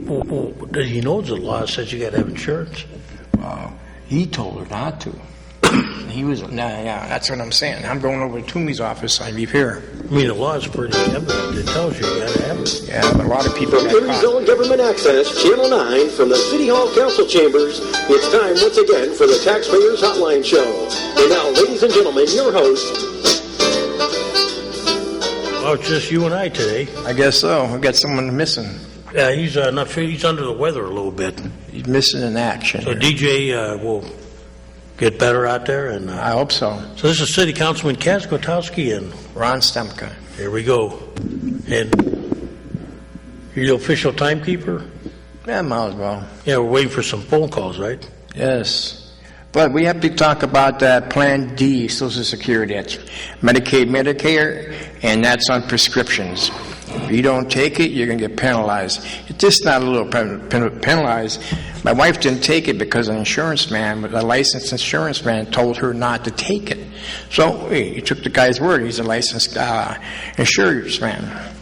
He knows the law says you got to have insurance. He told her not to. He was, yeah, that's what I'm saying. I'm going over to Toomey's office. I leave here. I mean, the law is pretty evident. It tells you got to have it. Yeah, but a lot of people From got Erie's caught. own Government Access, Channel 9, from the City Hall Council Chambers, it's time once again for the Taxpayers Hotline Show. And now, ladies and gentlemen, your host. Oh, it's just you and I today. I guess so. We got someone missing. Yeah, he's not. He's under the weather a little bit. He's missing in action. So DJ will get better out there, and I hope so. so this is City Councilman Kazgotowski, and Ron Stemka. here we go. And you're the official timekeeper. Yeah, might as well. Yeah, we're waiting for some phone calls, right? Yes. But we have to talk about that Plan D, Social Security. That's Medicaid, Medicare, and that's on prescriptions. If you don't take it, you're going to get penalized. It's just not a little penalized. My wife didn't take it because an insurance man, a licensed insurance man, told her not to take it. So he took the guy's word. He's a licensed insurance man.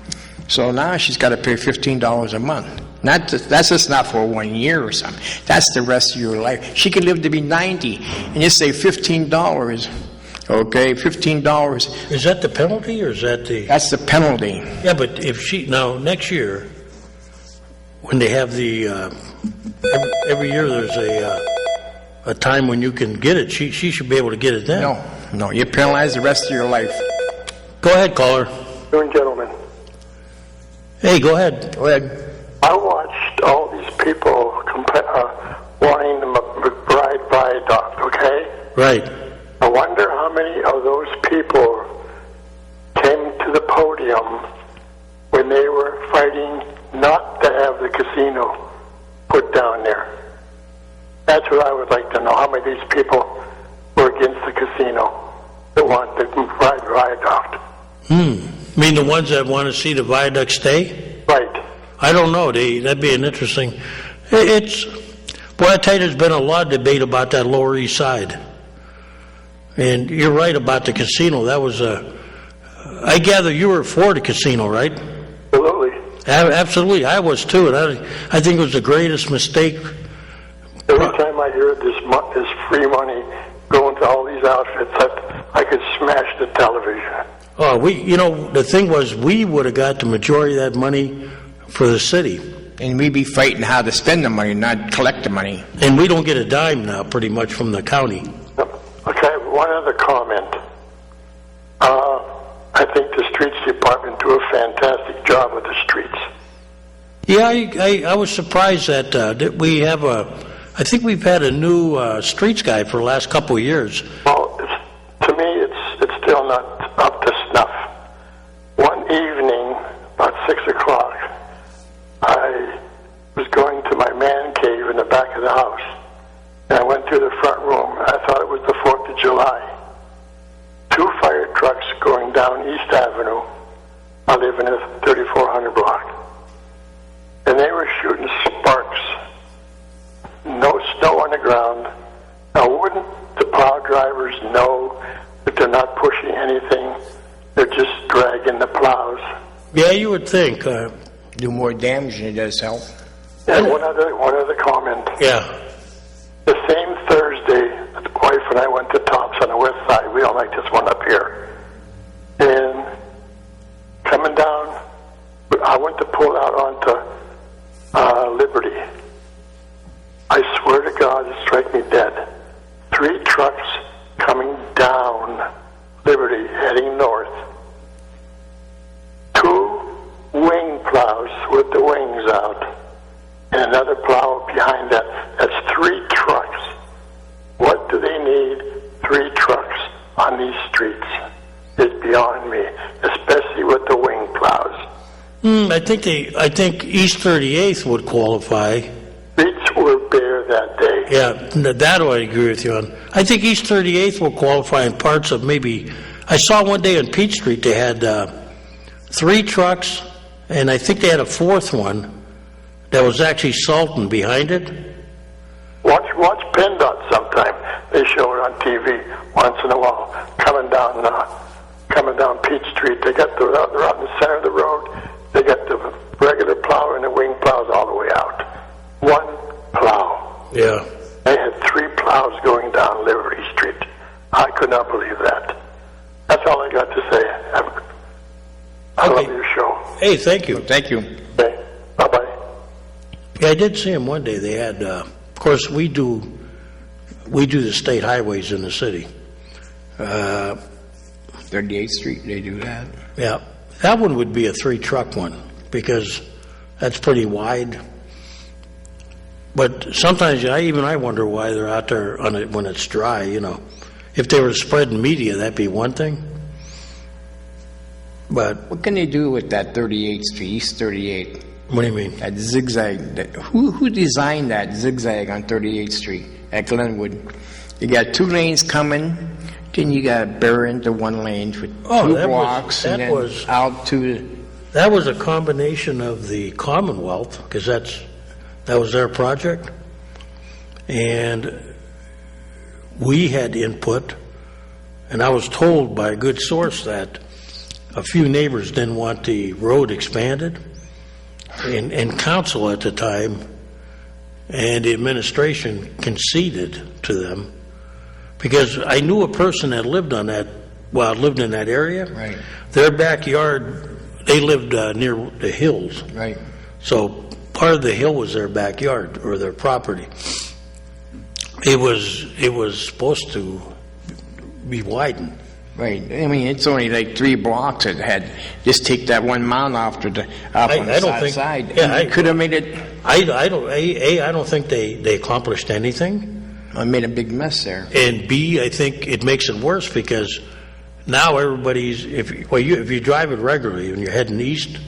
So now she's got to pay $15 a month. That's just not for 1 year or something. That's the rest of your life. She could live to be 90, and you say $15. Okay, $15. Is that the penalty, or is that the? That's the penalty. Yeah, but if she now next year, when they have the every year there's a time when you can get it. She should be able to get it then. No, you penalize the rest of your life. Go ahead, caller. Young gentlemen, Hey, go ahead. Go ahead. I watched all these people wanting the McBride viaduct, okay? Right. I wonder how many of those people came to the podium when they were fighting not to have the casino put down there. That's what I would like to know, how many of these people were against the casino that want the McBride viaduct. I mean, the ones that want to see the viaduct stay? Right. I don't know. That'd be an interesting. Boy, I tell you, there's been a lot of debate about that Lower East Side. And you're right about the casino. That was I gather you were for the casino, right? Absolutely. Absolutely. I was too. And I think it was the greatest mistake. Every time I hear this free money going to all these outfits, I could smash the television. Oh, the thing was, we would have got the majority of that money for the city. And we'd be fighting how to spend the money, not collect the money. And we don't get a dime now, pretty much, from the county. Okay, one other comment. I think the streets department do a fantastic job with the streets. Yeah, I was surprised that we have I think we've had a new streets guy for the last couple of years. Well, to me, it's still not up to snuff. One evening, about 6 o'clock, I was going to my man cave in the back of the house. And I went through the front room. I thought it was the 4th of July. 2 fire trucks going down East Avenue. I live in a 3400 block. And they were shooting sparks. No snow on the ground. Now, wouldn't the plow drivers know that they're not pushing anything? They're just dragging the plows. Yeah, you would think. Do more damage than it does help. And one other comment. Yeah. The same Thursday, the wife and I went to Tops on the west side. We don't like this one up here. And coming down, I went to pull out onto Liberty. I swear to God, it struck me dead. 3 trucks coming down Liberty, heading north. 2 wing plows with the wings out. And another plow behind that. That's 3 trucks. What do they need 3 trucks on these streets? It's beyond me, especially with the wing plows. I think East 38th would qualify. Streets were bare that day. Yeah, that I agree with you on. I think East 38th will qualify in parts of maybe. I saw one day on Peach Street they had 3 trucks, and I think they had a 4th one that was actually salting behind it. Watch PennDOT sometime. They show it on TV once in a while. Coming down Peach Street, they're out in the center of the road. They got the regular plow and the wing plows all the way out. One plow. Yeah. They had 3 plows going down Liberty Street. I could not believe that. That's all I got to say. I love your show. Hey, thank you. Thank you. Okay. Bye-bye. Yeah, I did see them one day. They had, of course, we do the state highways in the city. 38th Street, they do that. Yeah, that one would be a 3-truck one because that's pretty wide. But sometimes I wonder why they're out there on it when it's dry. You know, if they were spreading media, that'd be one thing. But What can they do with that 38th Street, East 38? what do you mean? That zigzag, who designed that zigzag on 38th Street at Glenwood? You got 2 lanes coming, then you got to bear into 1 lane with 2 blocks, and then out to... That was a combination of the Commonwealth, because that was their project, and we had input, and I was told by a good source that a few neighbors didn't want the road expanded, and council at the time and the administration conceded to them, because I knew a person that lived in that area. Right. Their backyard, they lived near the hills. Right. So part of the hill was their backyard or their property. It was supposed to be widened. Right. I mean, it's only like 3 blocks that had, just take that 1 mound off on the side. Yeah, I could have made it... I don't think they accomplished anything. I made a big mess there. And B, I think it makes it worse because now everybody's, if you drive it regularly and you're heading east,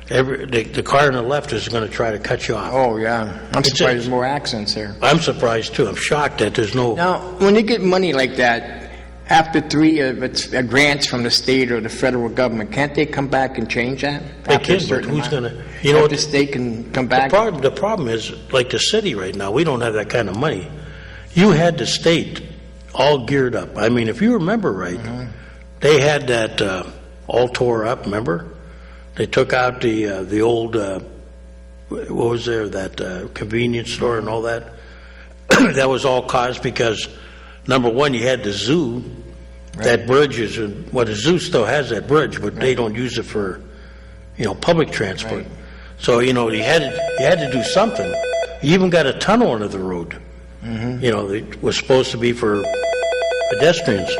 the car on the left is going to try to cut you off. Oh, yeah. I'm surprised there's more accidents there. I'm surprised too. I'm shocked that there's no... Now, when you get money like that, after 3 of its grants from the state or the federal government, can't they come back and change that? They can, but who's going to... You know, the state can come back? The problem is, like the city right now, we don't have that kind of money. You had the state all geared up. I mean, if you remember right, they had that all tore up, remember? They took out the old, what was there, that convenience store and all that. That was all caused because, number one, you had the zoo. Right. That bridge is, the zoo still has that bridge, but they don't use it for, public transport. Right. So, you had to do something. You even got a tunnel under the road. It was supposed to be for pedestrians.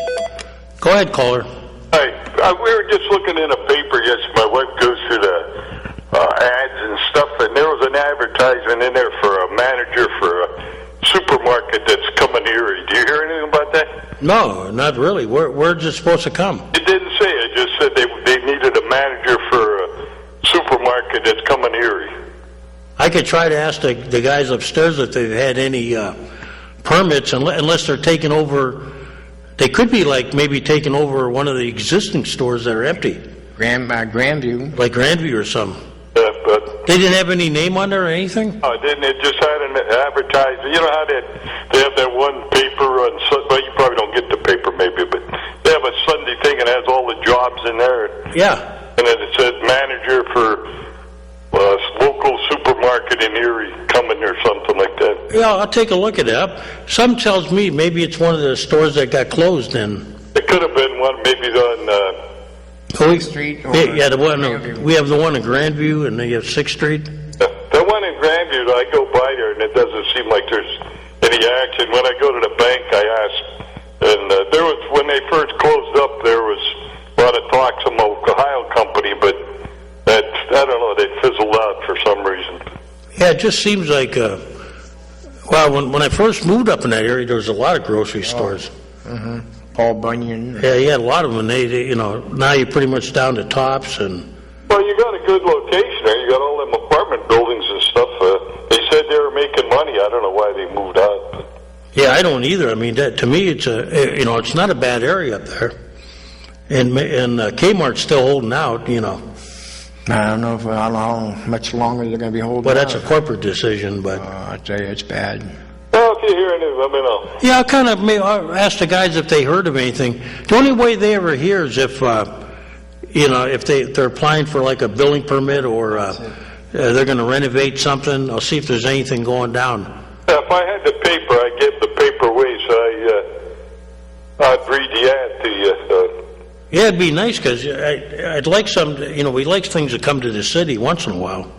Go ahead, caller. Hi. We were just looking in a paper yesterday. My wife goes through the ads and stuff, and there was an advertisement in there for a manager for a supermarket that's coming here. Do you hear anything about that? No, not really. Where's it supposed to come? It didn't say. It just said they needed a manager for a supermarket that's coming here. I could try to ask the guys upstairs if they've had any permits, unless they're taking over. They could be maybe taking over one of the existing stores that are empty. Grandview. Like Grandview or something. Yeah, but... They didn't have any name on there or anything? No, it didn't. It just had an advertisement. You know how they have that one paper on Sunday? Well, you probably don't get the paper maybe, but they have a Sunday thing and it has all the jobs in there. Yeah. And then it says manager for local supermarket in Erie coming or something like that. Yeah, I'll take a look at it. Some tells me maybe it's one of the stores that got closed then. It could have been one maybe on... Street? Yeah, the one. We have the one in Grandview, and then you have 6th Street. The one in Grandview, I go by there, and it doesn't seem like there's any action. When I go to the bank, I ask, and there was, when they first closed up, there was a lot of talks about Ohio company, but I don't know, they fizzled out for some reason. Yeah, it just seems like, when I first moved up in that area, there was a lot of grocery stores. Mm-hmm. Paul Bunyan. Yeah, you had a lot of them. They now you're pretty much down to Tops and... Well, you got a good location there. You got all them apartment buildings and stuff. They said they were making money. I don't know why they moved out. But. Yeah, I don't either. I mean, to me, it's it's not a bad area up there. And Kmart's still holding out, I don't know how much longer they're going to be holding out. Well, that's a corporate decision, but... I tell you, it's bad. Well, if you hear anything, let me know. Yeah, I'll ask the guys if they heard of anything. The only way they ever hear is if, if they're applying for like a building permit or they're going to renovate something. I'll see if there's anything going down. If I had the paper, I'd give the paper away, so I'd read the ad to you. Yeah, it'd be nice because I'd like some, we like things to come to the city once in a while.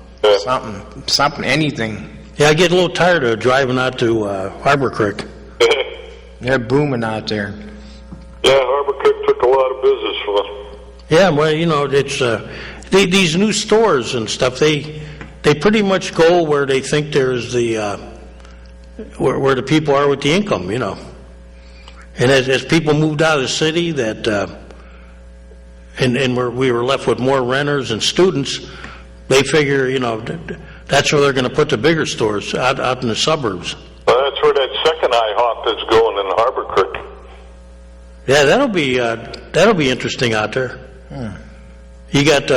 Something, anything. Yeah, I get a little tired of driving out to Harbor Creek. They're booming out there. Yeah, Harbor Creek took a lot of business from us. Yeah, well, it's these new stores and stuff. They pretty much go where they think there's the where the people are with the income, And as people moved out of the city, and we were left with more renters and students, they figure, that's where they're going to put the bigger stores out in the suburbs. Well, that's where that second IHOP is going in Harbor Creek. Yeah, that'll be interesting out there. You got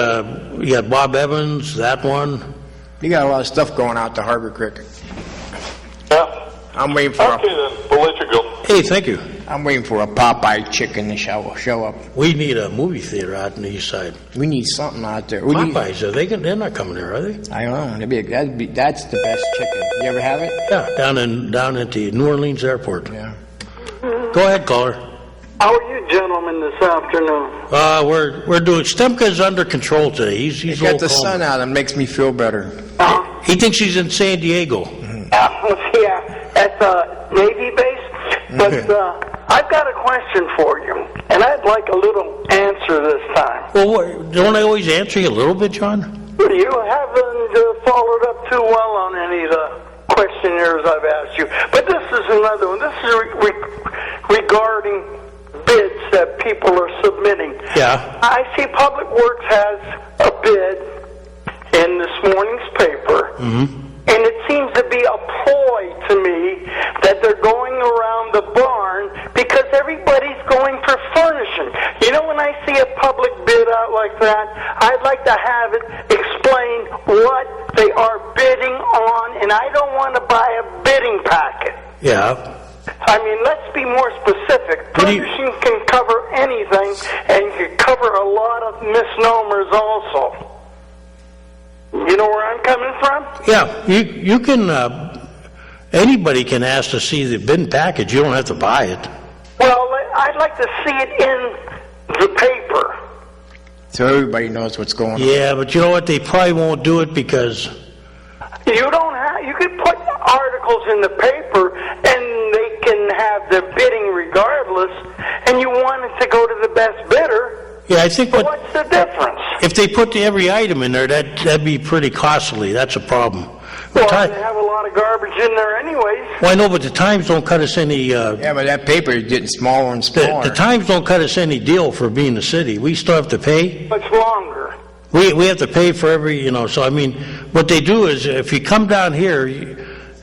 Bob Evans, that one. You got a lot of stuff going out to Harbor Creek. Yeah. I'm waiting for Okay, then. We'll let you go. Hey, thank you. I'm waiting for a Popeye chicken to show up. We need a movie theater out on the east side. We need something out there. Popeyes, they're not coming there, are they? I don't know. That's the best chicken. You ever have it? Yeah, down at the New Orleans airport. Yeah. Go ahead, caller. How are you gentlemen this afternoon? We're doing. Stemka's under control today. He's a Got little the calm. sun out. It makes me feel better. He thinks he's in San Diego. Yeah, at Navy base. But I've got a question for you, and I'd like a little answer this time. Well, don't I always answer you a little bit, John? You haven't followed up too well on any of the questionnaires I've asked you. But this is another one. This is regarding bids that people are submitting. Yeah. I see Public Works has a bid in this morning's paper, and it seems to be a ploy to me that they're going around the barn because everybody's going for furnishing. When I see a public bid out like that, I'd like to have it explain what they are bidding on, and I don't want to buy a bidding packet. Yeah. I mean, let's be more specific. Furnishing can cover anything, and can cover a lot of misnomers also. You know where I'm coming from? Yeah, you can, anybody can ask to see the bin package. You don't have to buy it. Well, I'd like to see it in the paper. So everybody knows what's going on. Yeah, but you know what? They probably won't do it because... You could put articles in the paper, and they can have the bidding regardless, and you want it to go to the best bidder. Yeah, I think... But what's the difference? If they put every item in there, that'd be pretty costly. That's a problem. Well, they have a lot of garbage in there anyways. Well, I know, but the Times don't cut us any... Yeah, but that paper is getting smaller and smaller. The Times don't cut us any deal for being a city. We still have to pay. Much longer. We have to pay for every, so I mean, what they do is if you come down here, you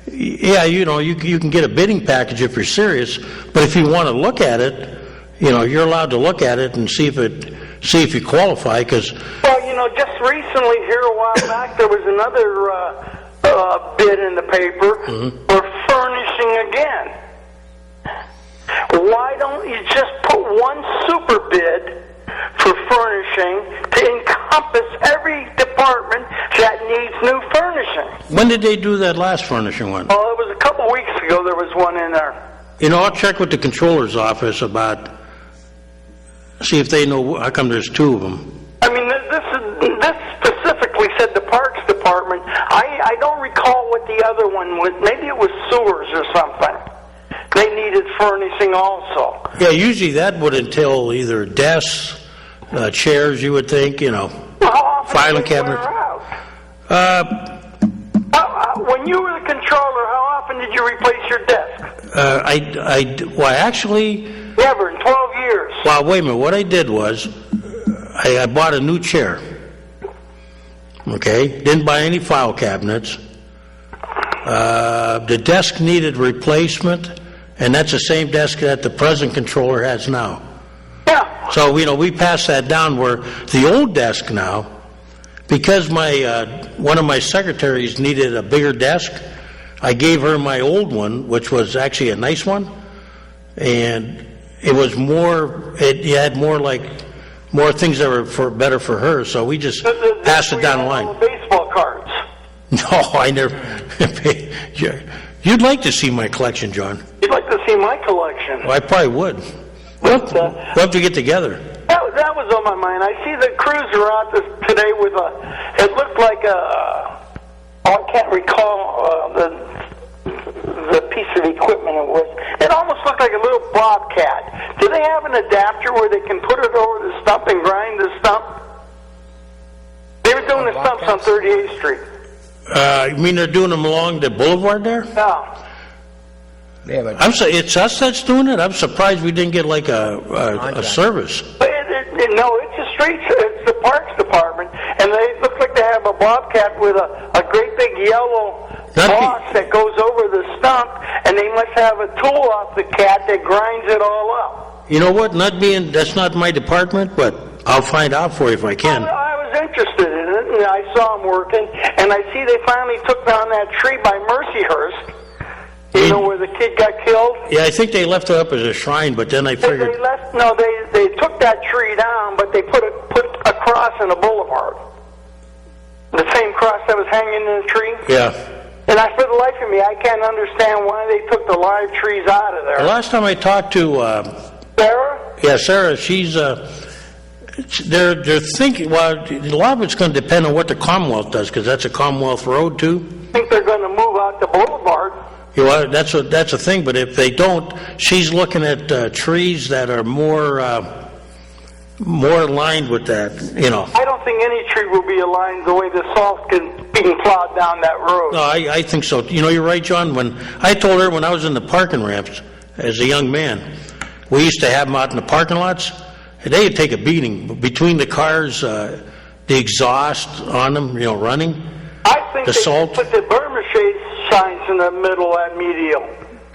can get a bidding package if you're serious, but if you want to look at it, you're allowed to look at it and see if you qualify, because... Well, just recently here a while back, there was another bid in the paper for furnishing again. Why don't you just put one super bid for furnishing to encompass every department that needs new furnishing? When did they do that last furnishing one? Well, it was a couple weeks ago there was one in there. I'll check with the controller's office see if they know how come there's two of them. I mean, this specifically said the Parks Department. I don't recall what the other one was. Maybe it was sewers or something. They needed furnishing also. Yeah, usually that would entail either desks, chairs, you would think, filing cabinets. When you were the controller, how often did you replace your desk? Actually... Never, in 12 years. Well, wait a minute. What I did was I bought a new chair. Okay? Didn't buy any file cabinets. The desk needed replacement, and that's the same desk that the present controller has now. Yeah. So, we passed that down where the old desk now, because one of my secretaries needed a bigger desk, I gave her my old one, which was actually a nice one, and it was it had more things that were better for her, so we just passed it down the line. All the baseball cards. No, I never. You'd like to see my collection, John. You'd like to see my collection. Well, I probably would. But, We'll have to get together. that was on my mind. I see the cruiser out today with it looked like I can't recall the piece of equipment it was. It almost looked like a little bobcat. Do they have an adapter where they can put it over the stump and grind the stump? They were doing the stumps on 38th Street. You mean they're doing them along the boulevard there? No. Yeah, but It's us that's doing it? I'm surprised we didn't get like a service. No, it's the streets. It's the Parks Department, and they look like they have a bobcat with a great big yellow box that goes over the stump, and they must have a tool off the cat that grinds it all up. You know what? That's not my department, but I'll find out for you if I can. I was interested in it, and I saw them working, and I see they finally took down that tree by Mercyhurst. You know where the kid got killed? Yeah, I think they left it up as a shrine, but then I figured... They took that tree down, but they put a cross in a boulevard. The same cross that was hanging in the tree. Yeah. And for the life of me, I can't understand why they took the live trees out of there. The last time I talked to... Sarah? Yeah, Sarah, she's... They're thinking... Well, a lot of it's going to depend on what the Commonwealth does, because that's a Commonwealth road, too. I think they're going to move out the boulevard. You know, that's a thing, but if they don't, she's looking at trees that are more aligned with that, you know. I don't think any tree will be aligned the way the salt being plowed down that road. No, I think so. You know, you're right, John. When I told her when I was in the parking ramps as a young man, we used to have them out in the parking lots, and they'd take a beating between the cars, the exhaust on them, you know, running. I think the they salt. should put the Burma shade signs in the middle at medial.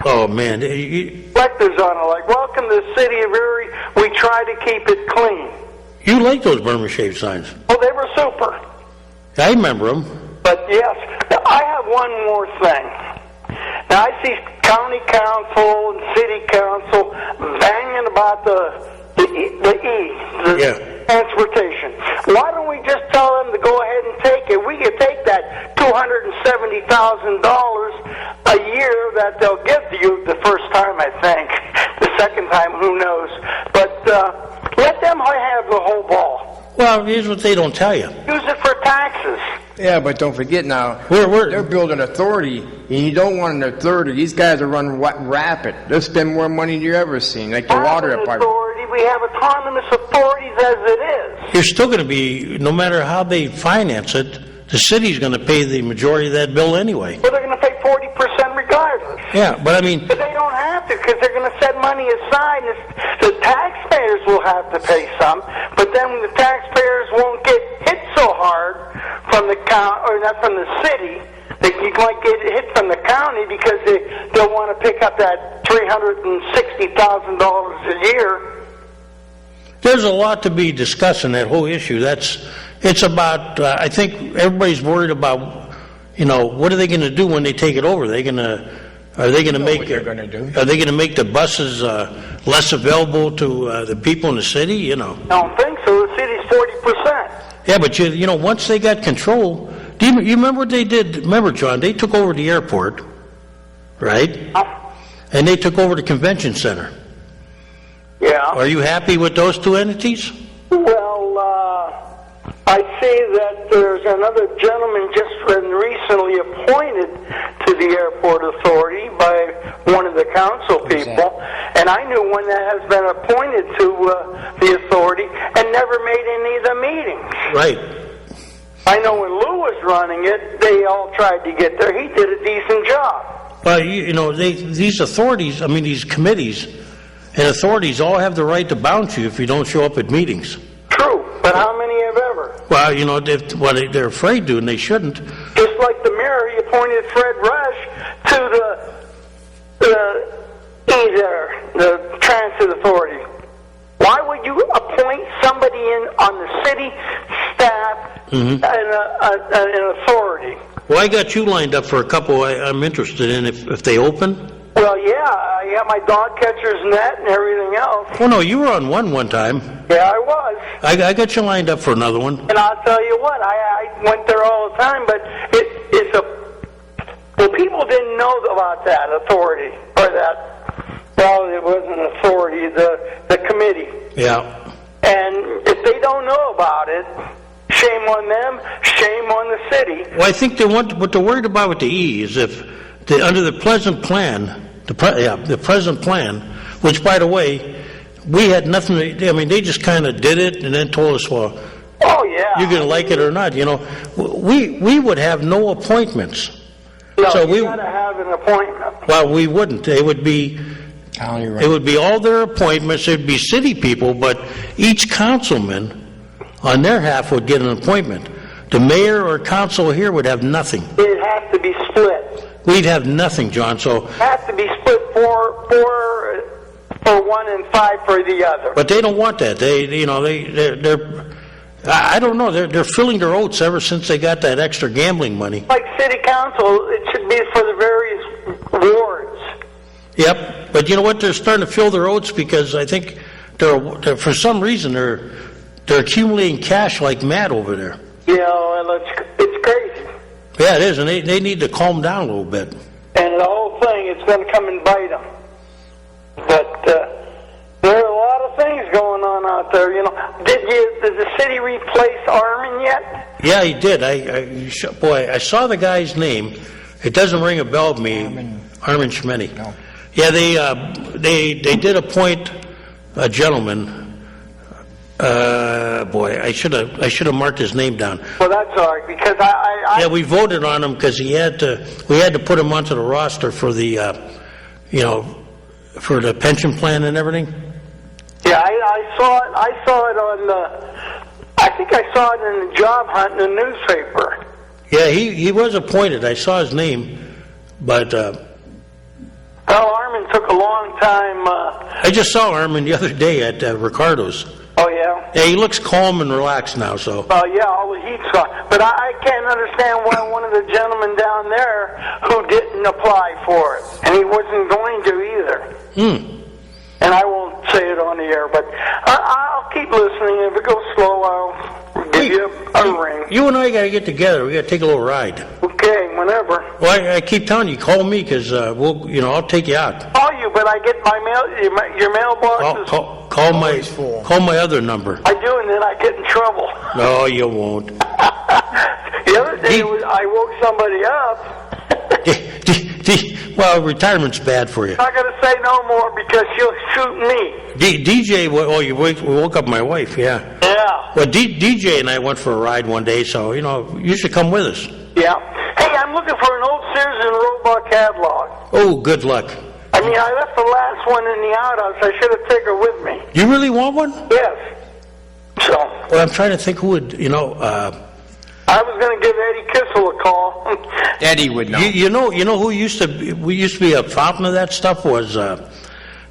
Oh, man. Reflectors on it, like, welcome to the city of Erie, we try to keep it clean. You like those Burma shave signs. Oh, they were super. I remember them. But yes, now, I have one more thing. Now, I see county council and city council banging about the transportation. Why don't we just tell them to go ahead and take it? We could take that $270,000 a year that they'll give you the first time, I think. The second time, who knows? But let them have the whole ball. Well, here's what they don't tell you. Use it for taxes. yeah, but don't forget now, We're they're building authority, and you don't want an authority. These guys are running rapid. They'll spend more money than you've ever seen, like the water department. We have autonomous authorities as it is. You're still going to be, no matter how they finance it, the city's going to pay the majority of that bill anyway. But they're going to pay 40% regardless. Yeah, but I mean... But they don't have to, because they're going to set money aside. The taxpayers will have to pay some, but then the taxpayers won't get hit so hard from the from the city. You might get hit from the county because they'll want to pick up that $360,000 a year. There's a lot to be discussed in that whole issue. It's about, I think everybody's worried about, you know, what are they going to do when they take it over? Are they going to make the buses less available to the people in the city? You know. I don't think so. The city's 40%. Yeah, but you know, once they got control, do you remember what they did? Remember, John? They took over the airport, right? And they took over the convention center. Yeah. Are you happy with those two entities? Well, I see that there's another gentleman just been recently appointed to the airport authority by one of the council people, and I knew one that has been appointed to the authority and never made any of the meetings. Right. I know when Lou was running it, they all tried to get there. He did a decent job. Well, you know, these authorities, I mean, these committees and authorities all have the right to bounce you if you don't show up at meetings. True, but how many have ever? Well, you know, they're afraid to, and they shouldn't. Just like the mayor, he appointed Fred Rush to the transit authority. Why would you appoint somebody on the city staff and an authority? Well, I got you lined up for a couple I'm interested in if they open. Well, yeah, I got my dog catcher's net and everything else. Well, no, you were on one time. Yeah, I was. I got you lined up for another one. And I'll tell you what, I went there all the time, but well, people didn't know about that authority, or that, well, it wasn't an authority, the committee. Yeah. And if they don't know about it, shame on them, shame on the city. Well, I think what they're worried about with the E is if under the present plan, the present plan, which, by the way, we had nothing to, I mean, they just kind of did it and then told us, well, oh, yeah. you're going to like it or not. You know, we would have no appointments. No, so you got to have an appointment. Well, we wouldn't. It would be Right. It would be all their appointments. It'd be city people, but each councilman on their half would get an appointment. The mayor or council here would have nothing. It has to be split. We'd have nothing, John. So It has to be split four for one and 5 for the other. but they don't want that. They're I don't know. They're filling their oats ever since they got that extra gambling money. Like city council, it should be for the various wards. Yep. But you know what? They're starting to fill their oats because I think they're for some reason they're accumulating cash like mad over there. You know, and it's crazy. Yeah, it is, and they need to calm down a little bit. And the whole thing, it's going to come and bite them. But there are a lot of things going on out there. You know, did the city replace Armin yet? Yeah, he did. I saw the guy's name. It doesn't ring a bell to me. Armin Schmeny. No. Yeah, they did appoint a gentleman. I should have marked his name down. Well, that's all right, because Yeah, we voted on him because we had to put him onto the roster for the, for the pension plan and everything. Yeah, I saw it on I think I saw it in the job hunt in the newspaper. Yeah, he was appointed. I saw his name, but Well, Armin took a long time. I just saw Armin the other day at Ricardo's. Oh, yeah? Yeah, he looks calm and relaxed now, so. Yeah, all the heat's gone. But I can't understand why one of the gentlemen down there who didn't apply for it, and he wasn't going to either. And I won't say it on the air, but I'll keep listening. If it goes slow, I'll give you a ring. You and I got to get together. We got to take a little ride. Okay, whenever. Well, I keep telling you, call me because I'll take you out. Call you, but I get my mail. Your mailbox is. Call my other number. I do, and then I get in trouble. No, you won't. The other day, I woke somebody up. Well, retirement's bad for you. I'm not going to say no more because she'll shoot me. DJ, you woke up my wife, yeah. Yeah. Well, DJ and I went for a ride one day, so, you should come with us. Yeah. Hey, I'm looking for an old Sears and Roebuck catalog. Oh, good luck. I mean, I left the last one in the outhouse. I should have taken her with me. You really want one? Yes. So. Well, I'm trying to think who would, I was going to give Eddie Kissel a call. Eddie would know. You know who used to be a fountain of that stuff was, there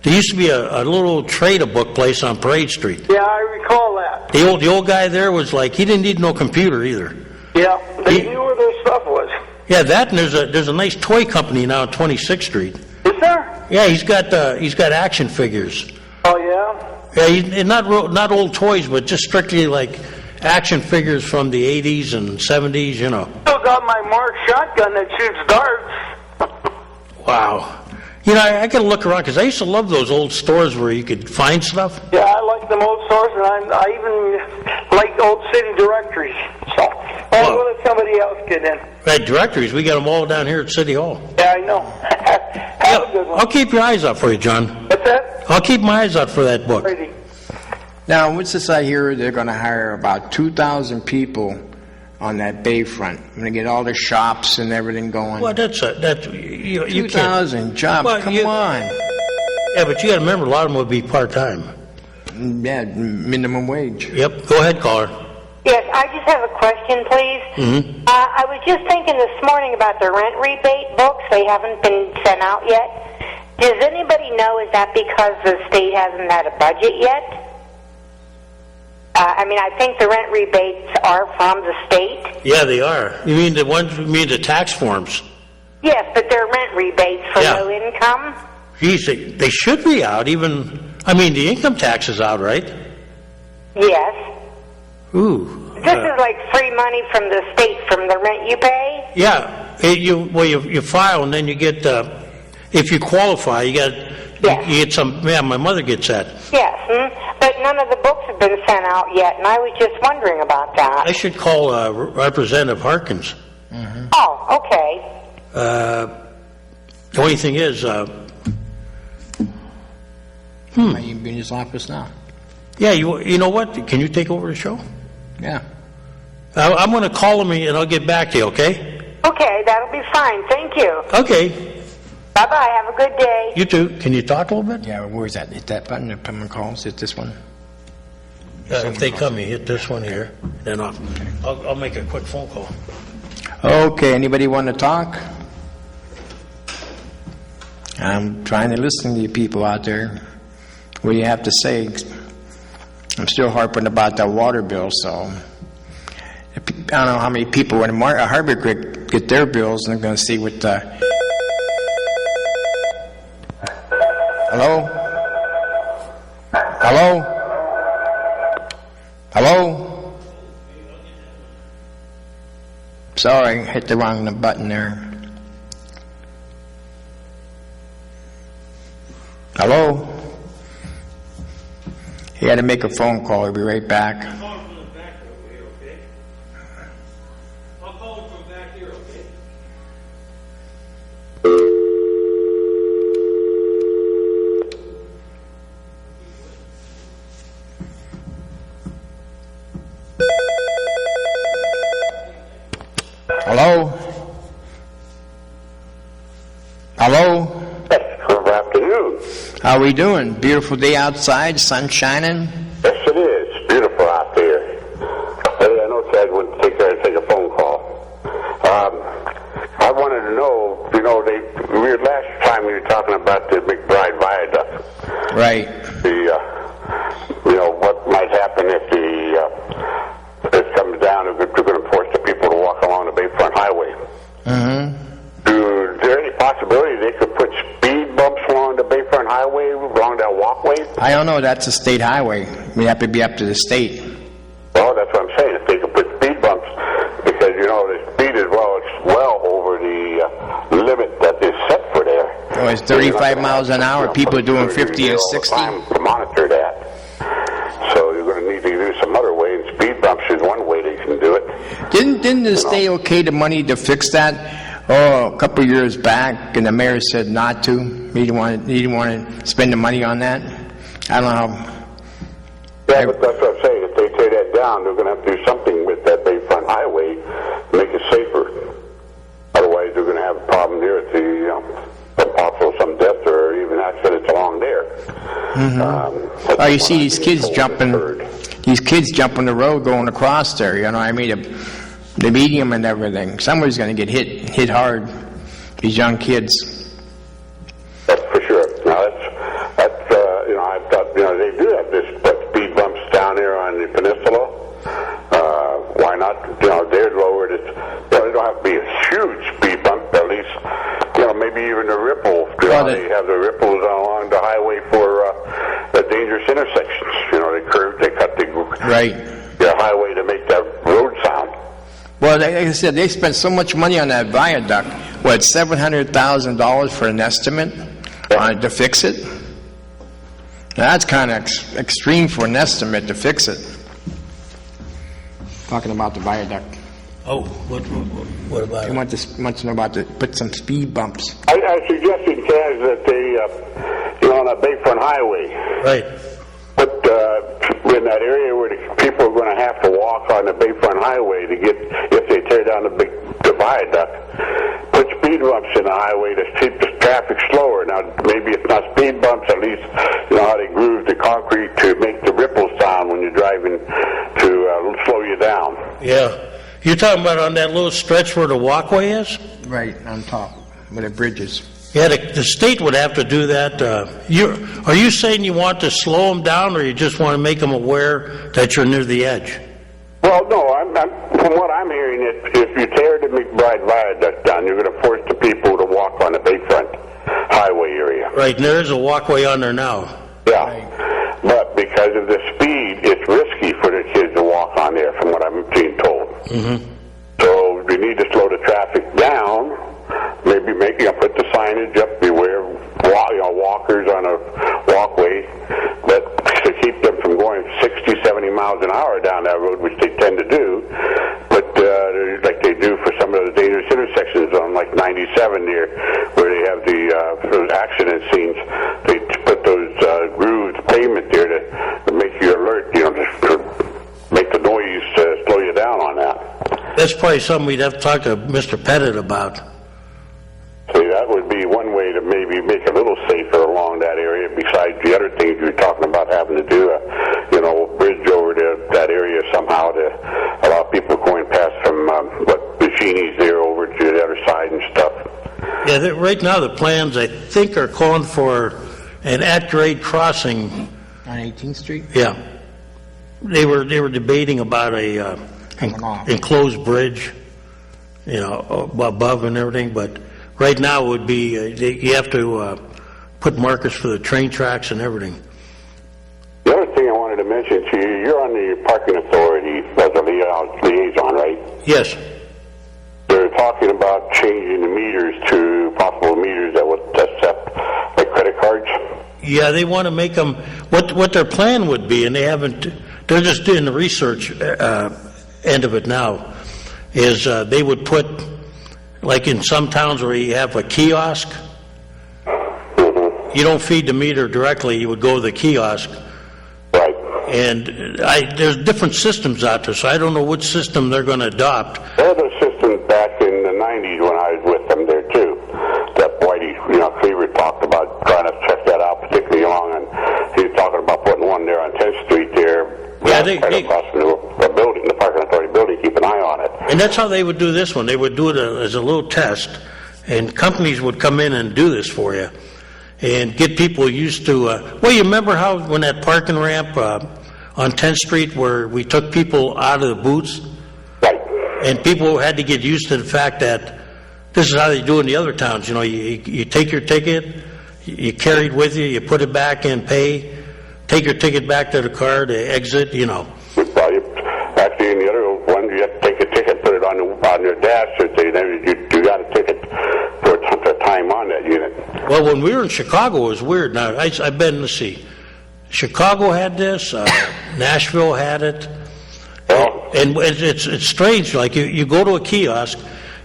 used to be a little trade-a-book place on Parade Street. Yeah, I recall that. The old guy there was like, he didn't need no computer either. Yeah, they knew where their stuff was. Yeah, that, and there's a nice toy company now on 26th Street. Is there? Yeah, he's got action figures. Oh, yeah? Yeah, not old toys, but just strictly like action figures from the 80s and 70s, Still got my Mark shotgun that shoots darts. Wow. I got to look around because I used to love those old stores where you could find stuff. Yeah, I like them old stores, and I even like old city directories. So I'll let somebody else get in. Right, directories. We got them all down here at City Hall. Yeah, I know. Have a good one. I'll keep your eyes out for you, John. What's that? I'll keep my eyes out for that book. Ready. Now, what's this I hear? They're going to hire about 2,000 people on that bayfront. I'm going to get all the shops and everything going. Well, you 2,000 jobs, well, come on. Yeah, but you got to remember, a lot of them would be part-time. Yeah, minimum wage. Yep, go ahead, caller. Yes, I just have a question, please. Mm-hmm. I was just thinking this morning about the rent rebate books. They haven't been sent out yet. Does anybody know, is that because the state hasn't had a budget yet? I think the rent rebates are from the state. Yeah, they are. You mean the tax forms? Yes, but they're rent rebates for Yeah. low income. Geez, they should be out. The income tax is out, right? Yes. Ooh. This is like free money from the state from the rent you pay. Yeah, you file and then you get, if you qualify, you Yes. get some, yeah, my mother gets that. Yes, but none of the books have been sent out yet, and I was just wondering about that. I should call Representative Harkins. Oh, okay. The only thing is, Might even be in his office now. yeah, you know what? Can you take over the show? Yeah. I'm going to call him and I'll get back to you, okay? Okay, that'll be fine. Thank you. Okay. Bye-bye. Have a good day. You too. Can you talk a little bit? Yeah, where's that? Hit that button if someone calls. Hit this one. If they come, you hit this one here, then I'll make a quick phone call. Okay, anybody want to talk? I'm trying to listen to you people out there. What do you have to say? I'm still harping about that water bill, so I don't know how many people in Harbor Creek get their bills, and I'm going to see what Hello? Hello? Hello? Sorry, hit the wrong button there. Hello? He had to make a phone call. He'll be right back. I'll call him from the back over here, okay? I'll call him from back here, okay? Hello? Hello? Good afternoon. How we doing? Beautiful day outside, sun shining. Yes, it is. Beautiful out there. Hey, I know Chad went to take a phone call. I wanted to know, last time we were talking about the McBride Viaduct. Right. What might happen if it comes down, if we're going to force the people to walk along the Bayfront Highway. Mm-hmm. Is there any possibility they could put speed bumps along the Bayfront Highway, along that walkway? I don't know. That's a state highway. We have to be up to the state. Well, that's what I'm saying. If they could put speed bumps, because the speed is well over the limit that is set for there. Oh, it's 35 miles an hour. People are doing 50 and 60. Time to monitor that. So you're going to need to do some other way, and speed bumps is one way they can do it. Didn't the state okay the money to fix that? Oh, a couple of years back, and the mayor said not to. He didn't want to spend the money on that. I don't know. Yeah, but that's what I'm saying. If they tear that down, they're going to have to do something with that Bayfront Highway to make it safer. Otherwise, they're going to have a problem there at possible some death or even accidents along there. Mm-hmm. You see these kids jumping the road going across there. You know what I mean? The medium and everything. Somebody's going to get hit hard. These young kids. That's for sure. Now that's I thought they do have this speed bumps down there on the peninsula. Why not? They're lowered. They don't have to be a huge speed bump. At least maybe even a ripple. They have the ripples along the highway for the dangerous intersections. They cut the highway to make that road sound. Well, like I said, they spent so much money on that viaduct. What, $700,000 for an estimate to fix it? Now, that's kind of extreme for an estimate to fix it. Talking about the viaduct. Oh, what about He it? wants to know about put some speed bumps. I suggested, Kaz, that they, on that Bayfront Highway, Right. put in that area where the people are going to have to walk on the Bayfront Highway to get, if they tear down the viaduct, put speed bumps in the highway to keep the traffic slower. Now, maybe it's not speed bumps, at least how they groove the concrete to make the ripple sound when you're driving to slow you down. Yeah. You're talking about on that little stretch where the walkway is? Right, on top, where the bridges. Yeah, the state would have to do that. Are you saying you want to slow them down, or you just want to make them aware that you're near the edge? Well, no, from what I'm hearing, if you tear the McBride Viaduct down, you're going to force the people to walk on the Bayfront Highway area. Right, and there is a walkway on there now. Yeah, but because of the speed, it's risky for the kids to walk on there, from what I'm being told. Mm-hmm. So we need to slow the traffic there where they have those accident scenes. They put those grooved pavement there to make you alert, just to make the noise slow you down on that. That's probably something we'd have to talk to Mr. Pettit about. See, that would be one way to maybe make it a little safer along that area, besides the other things you're talking about having to do, a bridge over to that area somehow to allow people going past from Machini's there over to the other side and stuff. Yeah, right now the plans, I think, are calling for an at-grade crossing. On 18th Street? Yeah. They were debating about a enclosed bridge, above and everything, but right now it would be, you have to put markers for the train tracks and everything. The other thing I wanted to mention to you, you're on the parking authority as a liaison, right? Yes. They're talking about changing the meters to possible meters that would accept like credit cards. Yeah, they want to make them, what their plan would be, and they're just doing the research end of it now, is they would put, like in some towns where you have a kiosk, you don't feed the meter directly, you would go to the kiosk. Right. And there's different systems out there, so I don't know which system they're going to adopt. They had those systems back in the 90s when I was with them there too. That Whitey, Cleaver talked about trying to check that out particularly long, and he was talking about putting one there on 10th Street there. Yeah, right across the building, the parking authority building, keep an eye on it. And that's how they would do this one. They would do it as a little test, and companies would come in and do this for you and get people used to, you remember how when that parking ramp on 10th Street where we took people out of the booths? Right. And people had to get used to the fact that this is how they do it in the other towns. You take your ticket, you carry it with you, you put it back in, pay, take your ticket back to the car to exit, Actually, in the other one, you have to take a ticket, put it on your dash, and say, you got a ticket for time on that unit. Well, when we were in Chicago, it was weird. Now, I've been, let's see, Chicago had this, Nashville had it, and it's strange. Like you go to a kiosk,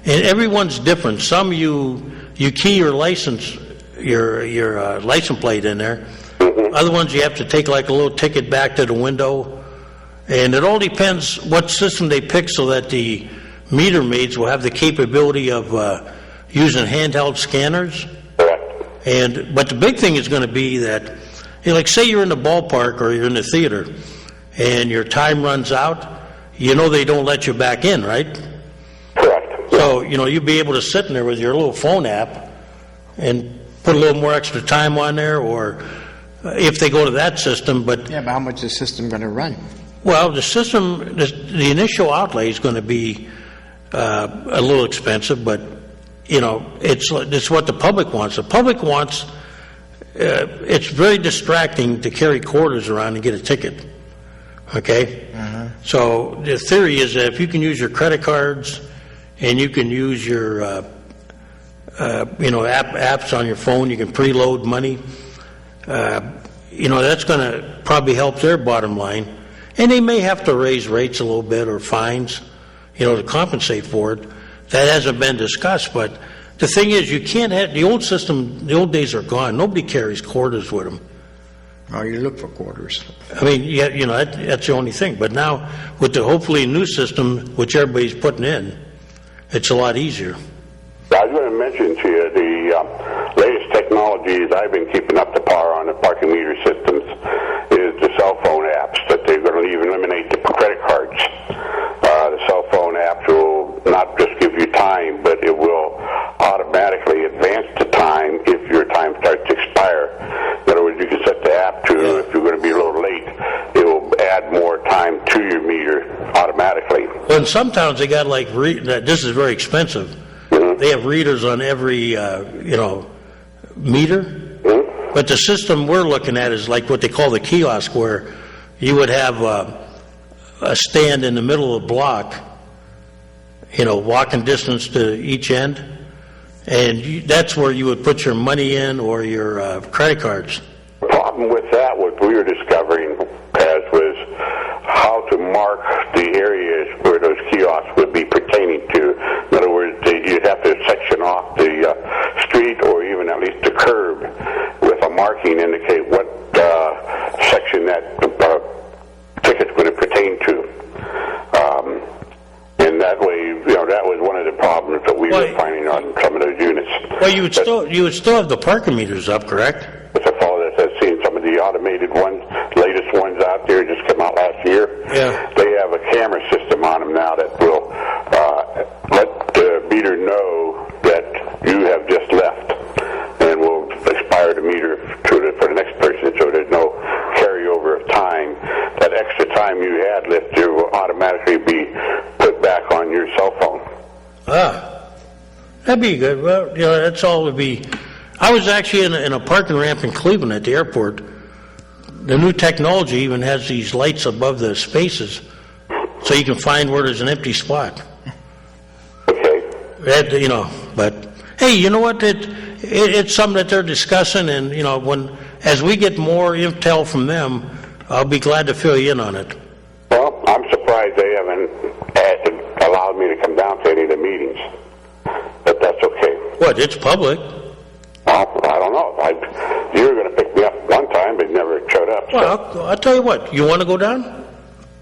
and everyone's different. Some you key your license, your license plate in there. Other ones you have to take like a little ticket back to the window, and it all depends what system they pick so that the meter maids will have the capability of using handheld scanners. But the big thing is going to be that, like say you're in the ballpark or you're in the theater, and your time runs out, they don't let you back in, right? Correct. So, you'll be able to sit in there with your little phone app and put a little more extra time on there, or if they go to that system, but... Yeah, but how much is the system going to run? Well, the system, the initial outlay is going to be a little expensive, but, it's what the public wants. The public wants, it's very distracting to carry quarters around and get a ticket, okay? So the theory is that if you can use your credit cards and you can use your, apps on your phone, you can preload money, that's going to probably help their bottom line. And they may have to raise rates a little bit or fines, to compensate for it. That hasn't been discussed, but the thing is, you can't have, the old system, the old days are gone. Nobody carries quarters with them. Oh, you look for quarters. I mean, that's the only thing. But now, with the hopefully new system, which everybody's putting in, it's a lot easier. I was going to mention to you the latest technologies I've been keeping up to par on the parking meter systems is the cell phone apps that they're going to even eliminate the credit cards. The cell phone apps will not just give you time, but it will automatically advance the time if your time starts to expire. In other words, you can set the app to, if you're going to be a little late, it will add more time to your meter automatically. Well, in some towns, they got like, this is very expensive. They have readers on every, meter. But the system we're looking at is like what they call the kiosk, where you would have a stand in the middle of the block, walking distance to each end, and that's where you would put your money in or your credit cards. The problem with that, what we were discovering, Paz, was how to mark the areas where those kiosks would be pertaining to. In other words, you'd have to section off the curb with a marking indicate what section that ticket's going to pertain to. And that way, that was one of the problems that we were finding on some of those units. Well, you would still have the parking meters up, correct? It's a fellow that has seen some of the automated ones, latest ones out there, just come out last year. Yeah. They have a camera system on them now that will let the meter know that you have just left, and will expire the meter for the next person, so there's no carryover of time. That extra time you had left there will automatically be put back on your cell phone. That'd be good. Well, that's all would be. I was actually in a parking ramp in Cleveland at the airport. The new technology even has these lights above the spaces, so you can find where there's an empty spot. Okay. But hey, you know what? It's something that they're discussing, and as we get more intel from them, I'll be glad to fill you in on it. Well, I'm surprised they haven't allowed me to come down to any of the meetings, but that's okay. What? It's public. Well, I don't know. You were going to pick me up one time, but never showed up. Well, I'll tell you what. You want to go down?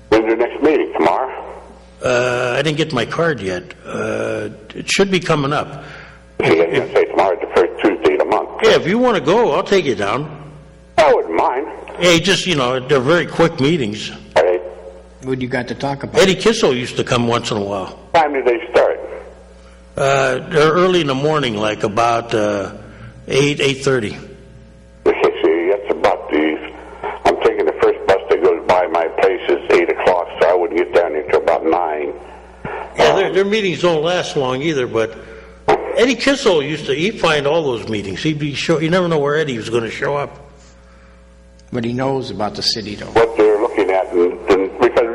When's your next meeting? Tomorrow? I didn't get my card yet. It should be coming up. See, I was going to say tomorrow's the first Tuesday of the month. Yeah, if you want to go, I'll take you down. I wouldn't mind. Hey, just, they're very quick meetings. All right. What do you got to talk about? Eddie Kissel used to come once in a while. What time did they start? They're early in the morning, like about 8:30. Okay, see, that's about I'm taking the first bus that goes by my place is 8 o'clock, so I wouldn't get down there until about 9. Yeah, their meetings don't last long either, but Eddie Kissel he'd find all those meetings. He'd be sure, you never know where Eddie was going to show up. But he knows about the city, though. What they're looking at, and because,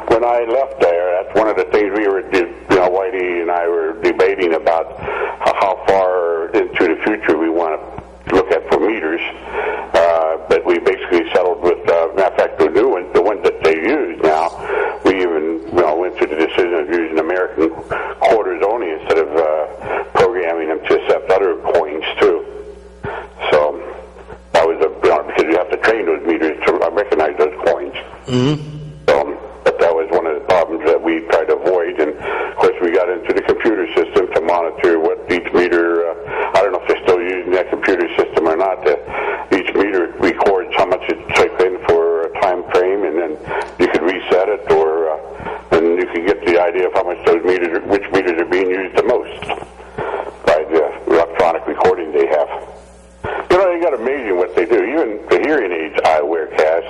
when I left there, that's one of the things we were, Whitey and I were debating about how far into the future we want to look at for meters. But we basically settled with, matter of fact, the new ones, the ones that they use now, we even, went to the decision of using American quarters only instead of programming them to accept other coins, too. So that was because you have to train those meters to recognize those coins. Mm-hmm. But that was one of the problems that we tried to avoid, and of course we got into the computer system to monitor what each meter, I don't know if they're still using that computer system or not, each meter records how much it's taken for a time frame, and then you could reset it, or and you can get the idea of how much which meters are being used the most by the electronic recording they have. You got amazing what they do. Even the hearing aids I wear, Cass,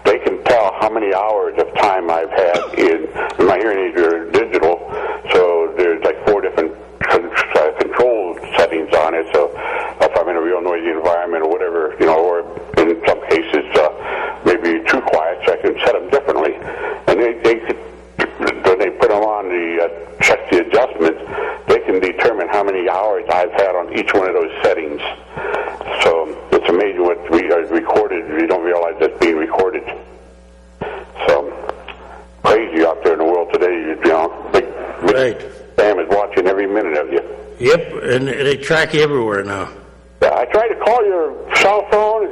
they can tell how many hours of time I've had in my hearing aids are digital, so there's like 4 different control settings on it. So if I'm in a real noisy environment or whatever, or in some cases maybe too quiet, so I can set them differently. And when they put them on check the adjustments, they can determine how many hours I've had on each one of those settings. So it's amazing what is recorded. You don't realize that's being recorded. So crazy out there in the world today. Big Right. Sam is watching every minute of you. Yep, and they track you everywhere now. Yeah, I tried to call your cell phone.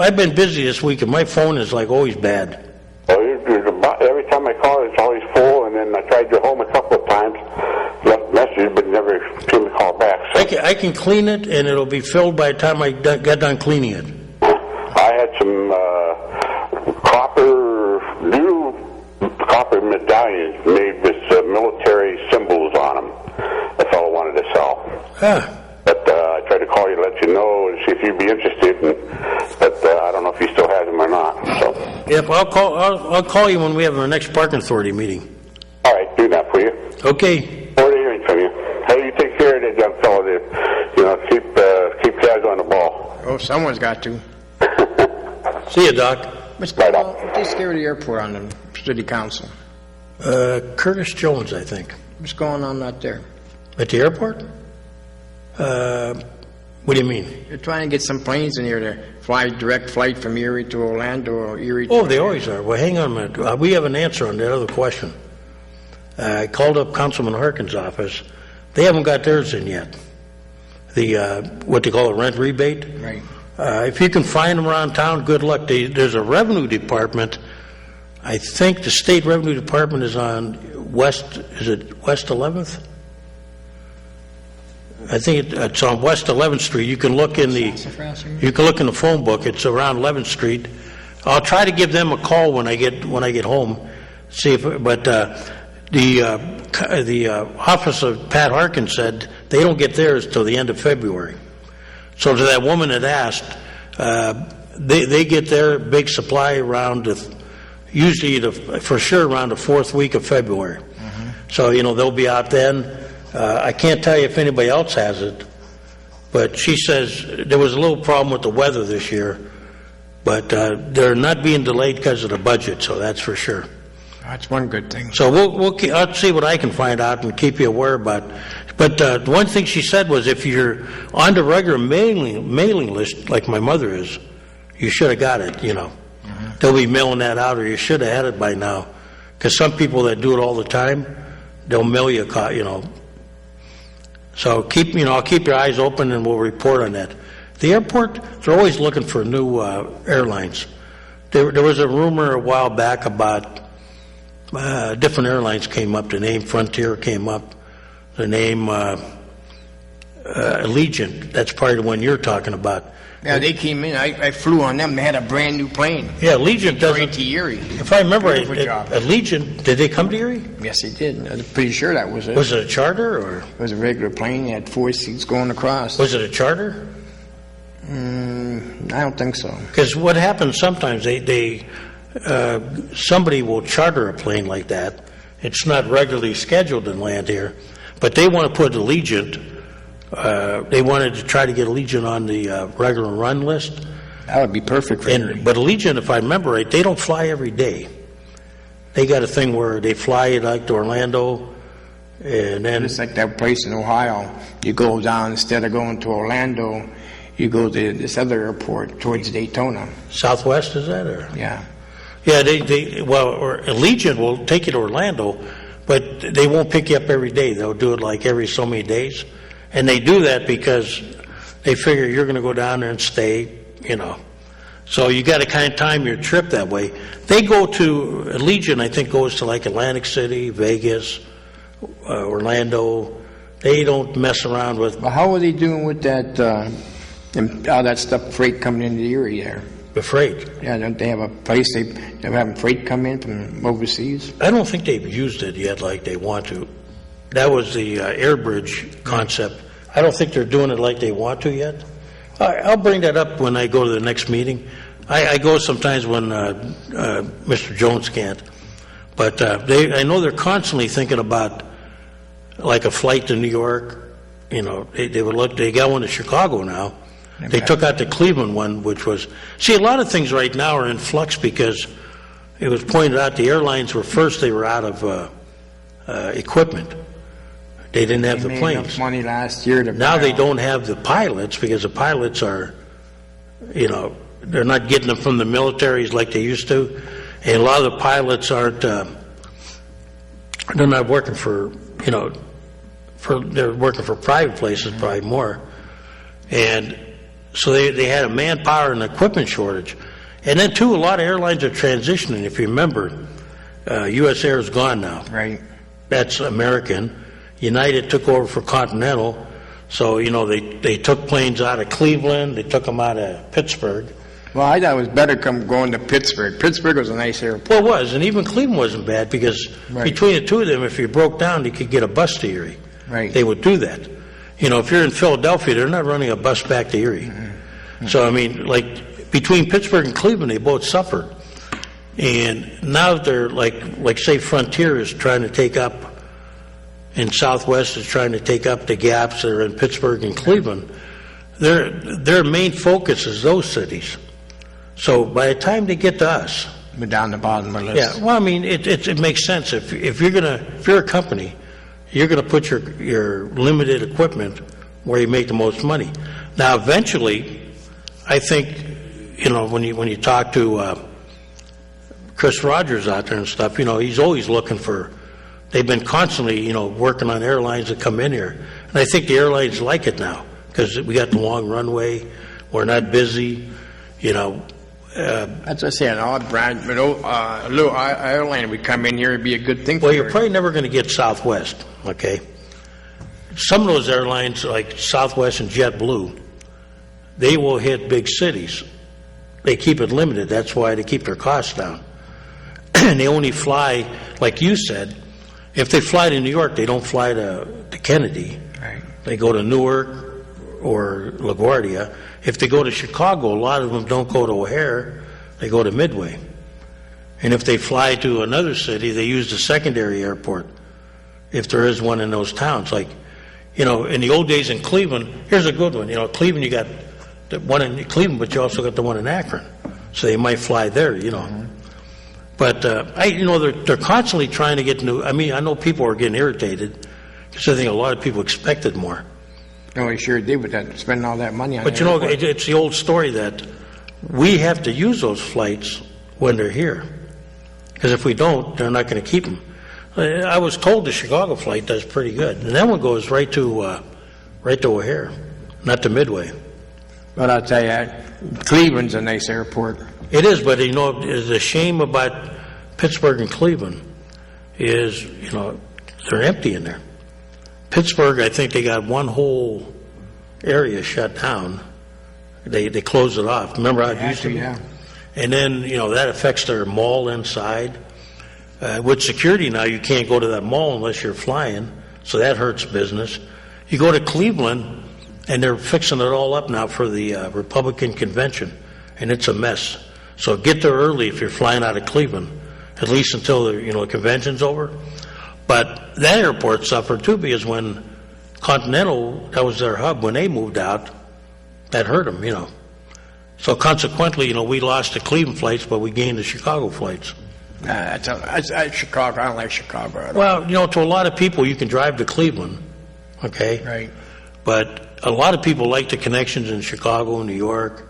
I've been busy this week, and my phone is like always bad. Every time I call, it's always full, and then I tried your home a couple of times, left a message, but never seemed to call back. So. I can clean it, and it'll be filled by the time I get done cleaning it. I had some new copper medallions made with military symbols on them. A fellow wanted to sell. But I tried to call you to let you know and see if you'd be interested, but I don't know if he still has them or not. So. Yep, I'll call you when we have our next parking authority meeting. All right, do that for you. Okay. Forward to hearing from you. Hey, you take care of that young fellow there. Keep guys on the ball. Oh, someone's got to. See you, Doc. What's going on? What they scare the airport on the city council? Curtis Jones, I think. What's going on out there? At the airport? What do you mean? They're trying to get some planes in here to fly direct flight from Erie to Orlando or Erie to... Oh, they always are. Well, hang on a minute. We have an answer on that other question. I called up Councilman Harkin's office. They haven't got theirs in yet. what they call a rent rebate. Right. If you can find them around town, good luck. There's a revenue department. I think the state revenue department is on West 11th? I think it's on West 11th Street. You can look in the phone book. It's around 11th Street. I'll try to give them a call when I get home. See if, but the office of Pat Harkin said they don't get theirs till the end of February. So to that woman that asked, they get their big supply around usually for sure around the fourth week of February. Mm-hmm. So they'll be out then. I can't tell you if anybody else has it, but she says there was a little problem with the weather this year, but they're not being delayed because of the budget, so that's for sure. That's one good thing. So I'll see what I can find out and keep you aware about. But the one thing she said was if you're on the regular mailing list, like my mother is, you should have got it, Mm-hmm. They'll be mailing that out, or you should have had it by now. Because some people that do it all the time, they'll mail you a So I'll keep your eyes open and we'll report on that. The airport, they're always looking for new airlines. There was a rumor a while back about different airlines came up. The name Frontier came up. The name Allegiant, that's probably the one you're talking about. Yeah, they came in. I flew on them. They had a brand new plane. Yeah, Allegiant doesn't. To Erie. If I remember right, job. Allegiant, did they come to Erie? Yes, they did. I'm pretty sure that was it. Was it a charter or? It was a regular plane. It had 4 seats going across. Was it a charter? I don't think so. Because what happens sometimes, somebody will charter a plane like that. It's not regularly scheduled and land here, but they want to put Allegiant. They wanted to try to get Allegiant on the regular run list. That would be perfect for Erie. But Allegiant, if I remember right, they don't fly every day. They got a thing where they fly like to Orlando, and then it's like that place in Ohio. You go down, instead of going to Orlando, you go to this other airport towards Daytona. Southwest, is that? Or? Yeah. Yeah, or Allegiant will take you to Orlando, but they won't pick you up every day. They'll do it like every so many days. And they do that because they figure you're going to go down there and stay, So you got to kind of time your trip that way. They go to, Allegiant, I think, goes to like Atlantic City, Vegas, Orlando. They don't mess around with. Well, how are they doing with that, all that stuff, freight coming into Erie there? The freight? Yeah, don't they have a place they're having freight come in from overseas? I don't think they've used it yet like they want to. That was the air bridge concept. I don't think they're doing it like they want to yet. I'll bring that up when I go to the next meeting. I go sometimes when Mr. Jones can't. But I know they're constantly thinking about like a flight to New York. They would look. They got one to Chicago now. They took out the Cleveland one, which was... See, a lot of things right now are in flux because it was pointed out the airlines they were out of equipment. They didn't have the planes. They made enough money last year to now they don't have the pilots because the pilots are, they're not getting them from the militaries like they used to. And a lot of the pilots aren't, they're not working for, they're working for private places probably more. And so they had a manpower and equipment shortage. And then, too, a lot of airlines are transitioning. If you remember, U.S. Air is gone now. Right. That's American. United took over for Continental. So, they took planes out of Cleveland. They took them out of Pittsburgh. Well, I thought it was better going to Pittsburgh. Pittsburgh was a nice airport. Well, it was. And even Cleveland wasn't bad because between the two of them, if you broke down, you could get a bus to Erie. Right. They would do that. If you're in Philadelphia, they're not running a bus back to Erie. Mm-hmm. So, like between Pittsburgh and Cleveland, they both suffered. And now they're like say Frontier is trying to take up, and Southwest is trying to take up the gaps that are in Pittsburgh and Cleveland. Their main focus is those cities. So by the time they get to us, we're down the bottom of the list. Yeah, well, it makes sense. If you're a company, you're going to put your limited equipment where you make the most money. Now, eventually, I think, when you talk to Chris Rogers out there and stuff, he's always looking for. They've been constantly, working on airlines that come in here, and I think the airlines like it now. because we got the long runway, we're not busy, you know. That's what I'm saying. All brand, but a little airline would come in here and be a good thing for Well, you're you. probably never going to get Southwest, okay? Some of those airlines, like Southwest and JetBlue, they will hit big cities. They keep it limited. That's why they keep their costs down. And they only fly, like you said, if they fly to New York, they don't fly to Kennedy. Right. They go to Newark or LaGuardia. If they go to Chicago, a lot of them don't go to O'Hare, they go to Midway. And if they fly to another city, they use the secondary airport, if there is one in those towns. Like, you know, in the old days in Cleveland, here's a good one. You know, Cleveland, you got the one in Cleveland, but you also got the one in Akron. So they might fly there, you know. Mm-hmm. But, you know, they're constantly trying to get new. I mean, I know people are getting irritated because I think a lot of people expected more. No, he sure did with that, spending all that money on But, you know, it's the old story that we have to use those flights when they're here. Because if we don't, they're not going to keep them. I was told the Chicago flight does pretty good. And that one goes right to O'Hare, not to Midway. But I'll tell you, Cleveland's a nice airport. It is, but, you know, the shame about Pittsburgh and Cleveland is, you know, they're empty in there. Pittsburgh, I think they got one whole area shut down. They closed it off. Remember how it used to be? Yeah. And then, you know, that affects their mall inside. With security now, you can't go to that mall unless you're flying, so that hurts business. You go to Cleveland, and they're fixing it all up now for the Republican convention, and it's a mess. So get there early if you're flying out of Cleveland, at least until the convention's over. But that airport suffered too, because when Continental, that was their hub, when they moved out, that hurt them, you know. So consequently, you know, we lost the Cleveland flights, but we gained the Chicago flights. Chicago, I don't like Chicago at all. Well, you know, to a lot of people, you can drive to Cleveland, okay? Right. But a lot of people like the connections in Chicago, New York.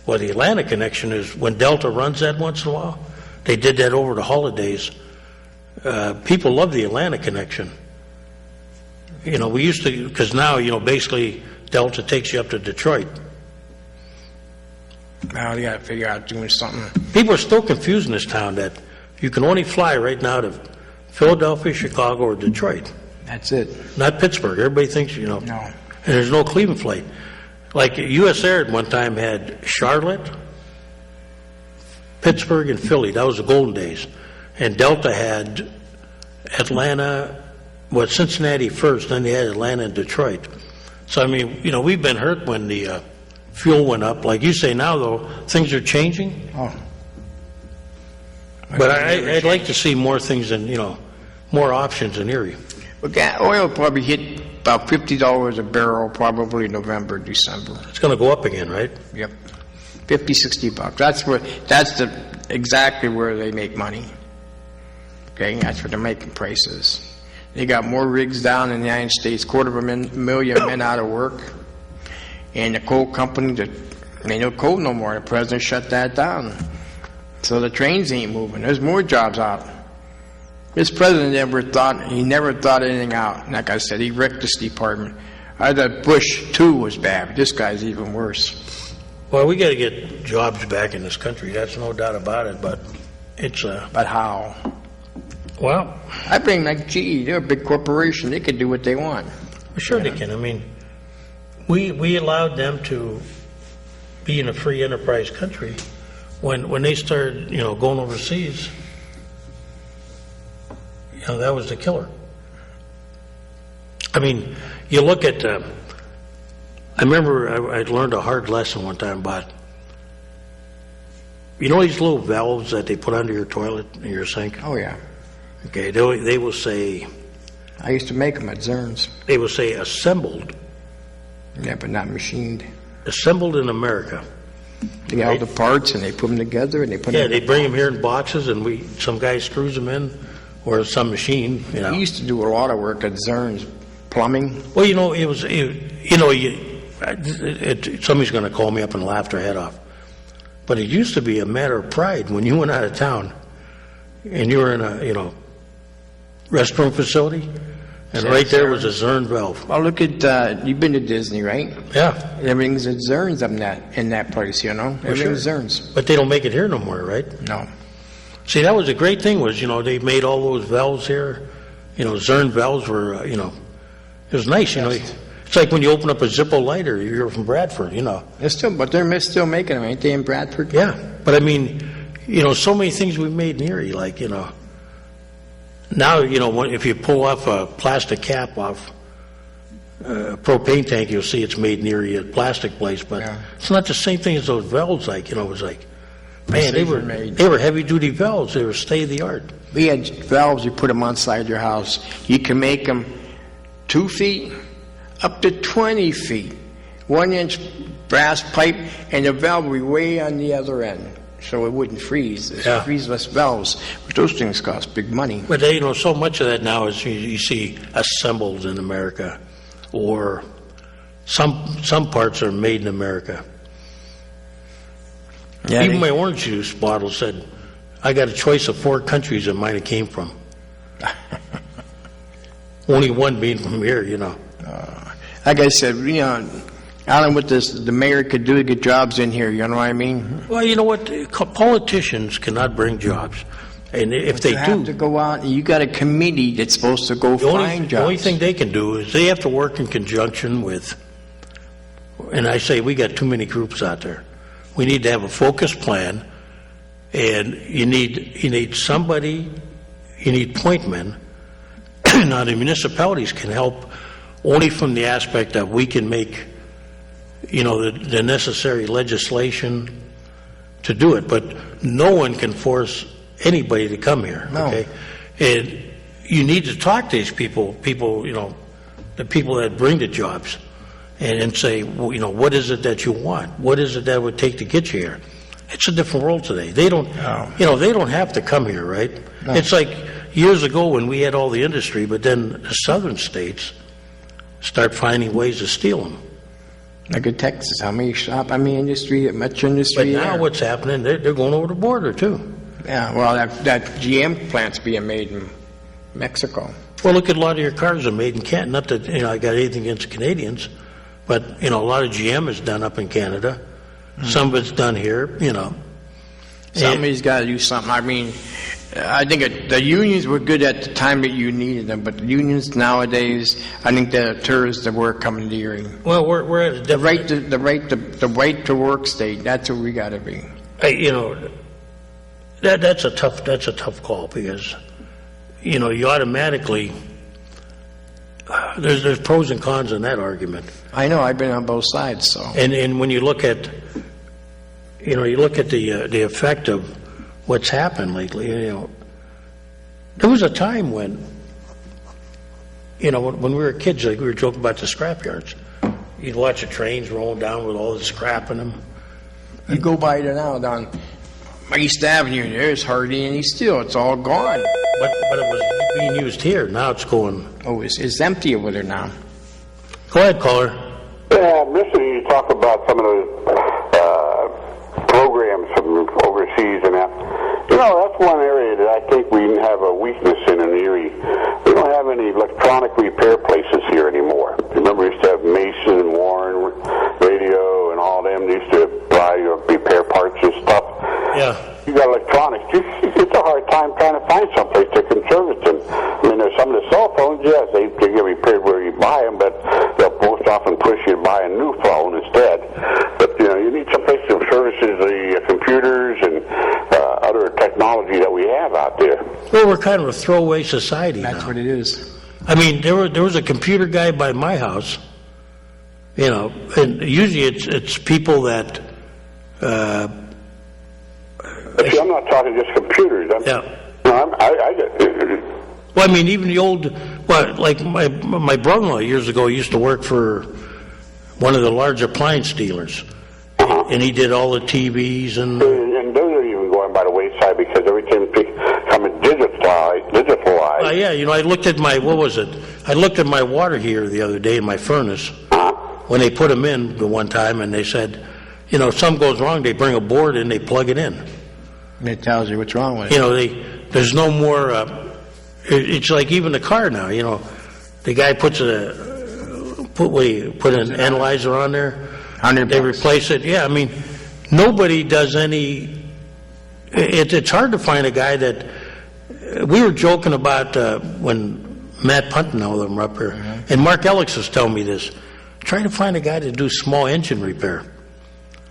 Well, the Atlanta connection is when Delta runs that once in a while. They did that over the holidays. People love the Atlanta connection. You know, we used to, because now, you know, basically Delta takes you up to Detroit. Now you got to figure out doing something. People are still confused in this town that you can only fly right now to Philadelphia, Chicago, or Detroit. That's it. Not Pittsburgh. Everybody thinks, you know. No. And there's no Cleveland flight. Like U.S. Air at one time had Charlotte, Pittsburgh, and Philly. That was the golden days. And Delta had Atlanta, Cincinnati first, then they had Atlanta and Detroit. So, I mean, you know, we've been hurt when the fuel went up. Like you say now, though, things are changing. Oh. But I'd like to see more things and, you know, more options in Erie. Well, oil probably hit about $50 a barrel probably November, December. It's going to go up again, right? Yep. $50-$60. That's exactly where they make money. Okay, that's where they're making prices. They got more rigs down in the United States, 250,000 men out of work. And the coal company, they no coal no more. The president shut that down. So the trains ain't moving. There's more jobs out. This president never thought anything out. Like I said, he wrecked this department. I thought Bush, too, was bad, but this guy's even worse. Well, we got to get jobs back in this country. That's no doubt about it, but it's... But how? Well... I bring like GE. They're a big corporation. They can do what they want. Sure they can. I mean, we allowed them to be in a free enterprise country. When they started, you know, going overseas, you know, that was the killer. I mean, you look at, I remember I learned a hard lesson one time about, you know these little valves that they put under your toilet and your sink? Oh, yeah. Okay, they will say... I used to make them at Zern's. They will say assembled. Yeah, but not machined. Assembled in America. They get all the parts and they put them together and they put them... Yeah, they bring them here in boxes and some guy screws them in, or some machine, you know. We used to do a lot of work at Zern's, plumbing. Well, you know, somebody's going to call me up and laugh their head off. But it used to be a matter of pride when you went out of town and you were in a, you know, restroom facility And right there was a Zern valve. Well, look at, you've been to Disney, right? Yeah, Everything's at Zerns in that place, you know? Everything's Zerns. but they don't make it here no more, right? No. See, that was a great thing was, they made all those valves here. Zern valves were, it was nice, It's like when you open up a Zippo lighter, you're from Bradford, They're still making them, ain't they, in Bradford? Yeah, but I mean, so many things we made in Erie, like, now, if you pull off a plastic cap off a propane tank, you'll see it's made in Erie, a plastic place, but it's not the same thing as those valves, like, it was like, man, they were heavy-duty valves. They were state-of-the-art. We had valves, you put them outside your house. You can make them 2 feet up to 20 feet. 1-inch brass pipe, and the valve would be way on the other end, so it wouldn't freeze. It's freeze-less valves. But those things cost big money. But, so much of that now is you see assembled in America, or some parts are made in America. Yeah, Even my orange juice bottle said, I got a choice of 4 countries that mine came from. Only one being from here, Like I said, I don't know what the mayor could do to get jobs in here, you know what I mean? Well, you know what? Politicians cannot bring jobs. And if they You have to go out, and you got a committee that's supposed to go find jobs. The only thing they can do is they have to work in conjunction with, and I say we got too many groups out there. We need to have a focused plan, and you need somebody, you need point men. Now, the municipalities can help only from the aspect that we can make, the necessary legislation to do it, but no one can force anybody to come here. No. Okay, and you need to talk to these people, the people that bring the jobs, and say, well, what is it that you want? What is it that would take to get you here? It's a different world today. They don't, they don't have to come here, right? No. It's like years ago when we had all the industry, but then the southern states start finding ways to steal them. Like in Texas, how many industry, much industry? But now what's happening? They're going over the border too. Yeah, well, that GM plant's being made in Mexico. Well, look at a lot of your cars are made in Canada. Not that I got anything against Canadians, but a lot of GM is done up in Canada. Some of it's done here. Somebody's got to do something. I mean, I think the unions were good at the time that you needed them, but the unions nowadays, I think that deters the work coming to Erie. Well, we're at a different... The right to work state. That's what we got to be. That's a tough call because you automatically there's pros and cons in that argument. I know, I've been on both sides. So and when you look at the effect of what's happened lately, there was a time when when we were kids, like we were joking about the scrap yards. You'd watch the trains rolling down with all the scrap in them. You go by there now down East Avenue, there's hardly any steel. It's all gone. But it was being used here. Now it's going... Oh, it's empty over there now. Go ahead, caller. Yeah, I'm listening you talk about some of the programs from overseas and that. That's one area that I think we have a weakness in Erie. We don't have any electronic repair places here anymore. Remember, we used to have Mason and Warren Radio and all them. They used to buy repair parts and stuff. Yeah. You got electronics. It's a hard time trying to find someplace to conserve it. I mean, there's some of the cell phones, yes, they get repaired where you buy them, but they'll most often push you to buy a new phone instead. But, you need someplace that services the computers and other technology that we have out there. Well, we're kind of a throwaway society now. That's what it is. I mean, there was a computer guy by my house, and usually it's people that... See, I'm not talking just computers. Well, I mean, even the old... Well, like my brother-in-law years ago used to work for one of the large appliance dealers. And he did all the TVs and... And those are even going by the wayside because everything's becoming digitalized. Yeah, I looked at my... What was it? I looked at my water heater the other day in my furnace when they put them in the one time, and they said, if something goes wrong, they bring a board in, they plug it in. And it tells you what's wrong with it. There's no more... it's like even the car now, the guy puts put an analyzer on there. $100. They replace it. Yeah, I mean, nobody does any. It's hard to find a guy that. We were joking about when Matt Punton, them were up here, and Mark Ellis was telling me this. Try to find a guy to do small engine repair.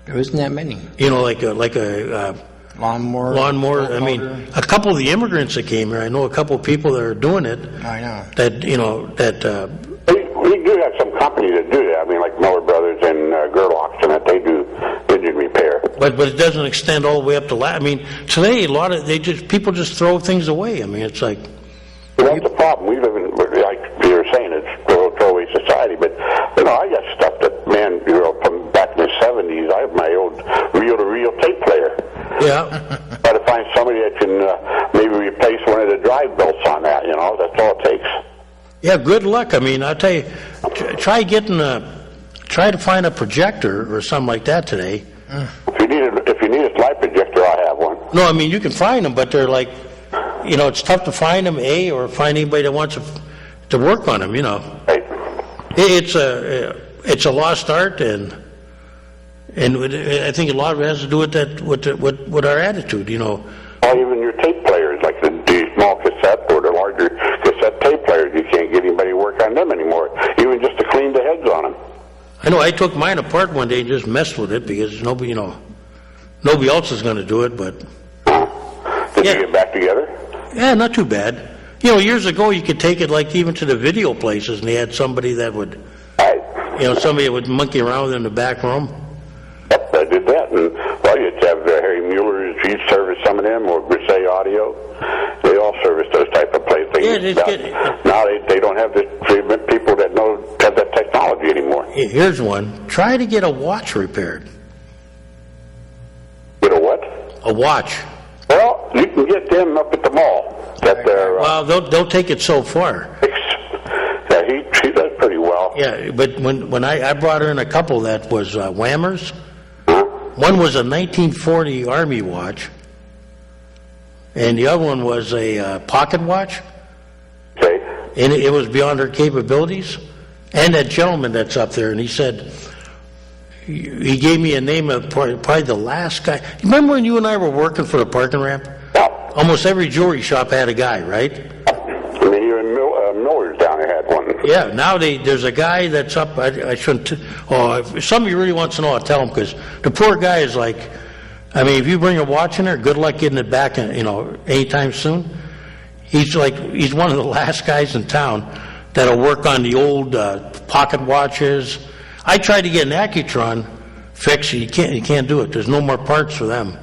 There isn't that many. You know, like a Lawnmower. I mean, a couple of the immigrants that came here, I know a couple of people that are doing it. I know. That, you know, that... We do have some companies that do that. I mean, like Miller Brothers and Gerlachs, and that they do engine repair. But it doesn't extend all the way up to... I mean, today, people just throw things away. I mean, it's like... Well, that's the problem. We live in, like you were saying, it's a throwaway society. But, you know, I got stuff that, man, you know, from back in the 70s, I have my old reel-to-reel tape player. Yeah. Try to find somebody that can maybe replace one of the drive belts on that, you know. That's all it takes. Yeah, good luck. I mean, I'll tell you, try to find a projector or something like that today. If you need a slide projector, I have one. No, I mean, you can find them, but they're like, you know, it's tough to find them, or find anybody that wants to work on them, you know. Right. It's a lost art, and I think a lot of it has to do with that, with our attitude, you know. Or even your tape players, like the small cassette or the larger cassette tape players, you can't get anybody to work on them anymore, even just to clean the heads on them. I know I took mine apart one day and just messed with it because nobody else is going to do it, but... Did you get back together? Yeah, not too bad. You know, years ago you could take it like even to the video places, and they had somebody that would, somebody that would monkey around with it in the back room. Yep, I did that, and well, you'd have Harry Mueller's, he'd service some of them, or Grisey Audio. They all service those type of playthings. Yeah, now they don't have the people that have that technology anymore. Here's one. Try to get a watch repaired. Get a what? A watch. Well, you can get them up at the mall. Well, they'll take it so far. Yeah, she does pretty well. Yeah, but when I brought her in a couple that was Whammers. One was a 1940 Army watch, and the other one was a pocket watch. Okay. And it was beyond her capabilities. And that gentleman that's up there, and he said, he gave me a name of probably the last guy. You remember when you and I were working for the parking ramp? Yeah. Almost every jewelry shop had a guy, right? I mean, even Miller's down there had one. Yeah, now there's a guy that's up, I shouldn't, if somebody really wants to know, I'll tell him, because the poor guy is like, I mean, if you bring a watch in there, good luck getting it back, anytime soon. He's one of the last guys in town that'll work on the old pocket watches. I tried to get an Accutron fixed, you can't do it. There's no more parts for them.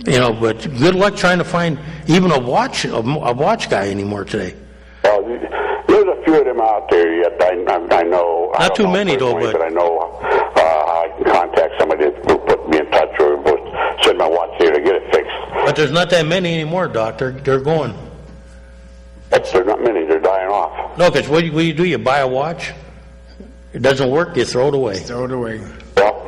But good luck trying to find even a watch guy anymore today. Well, there's a few of them out there yet. I know. Not too many though, but I know I can contact somebody who put me in touch or will send my watch here to get it fixed. But there's not that many anymore, Doc. They're going. There's not many. They're dying off. No, because what do? You buy a watch. It doesn't work. You throw it away. Throw it away. Well,